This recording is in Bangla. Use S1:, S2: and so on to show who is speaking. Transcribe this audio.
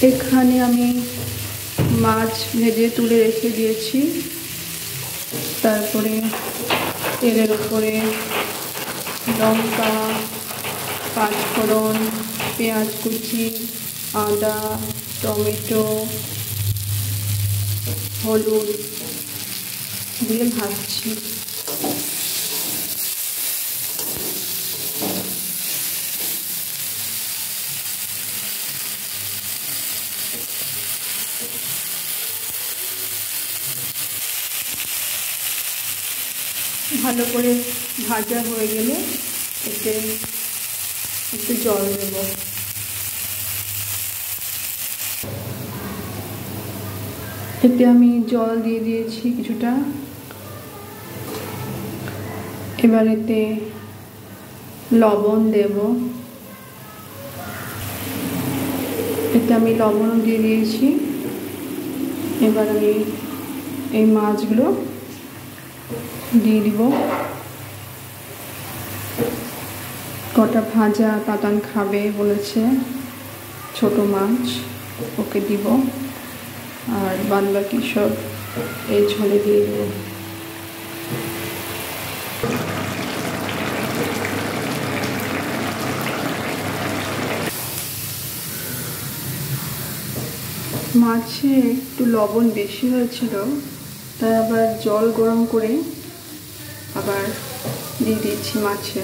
S1: এখানে আমি মাছ ভেজে তুলে রেখে দিয়েছি। তারপরে তেলের উপরে লঙ্কা, পাঁচফোড়ন, পেঁয়াজ কুচি, আদা, টমেটো, হলুদ দিয়ে ভাজছি। ভালো করে ভাজা হয়ে গেলে এতে একটু জল দেব। এতে আমি জল দিয়ে দিয়েছি কিছুটা। এবার এতে লবণ দেব। এতে আমি লবণ দিয়ে দিয়েছি। এবার আমি এই মাছগুলো দিয়ে দিব। কটা ভাজা তাতান খাবে বলেছে, ছোট মাছ, ওকে দিব। আর বাদ বাকি সব এই ঝোলে দিয়ে দেব। মাছে একটু লবণ বেশি হয়েছিল, তাই আবার জল গরম করে আবার দিয়ে দিচ্ছি মাছে।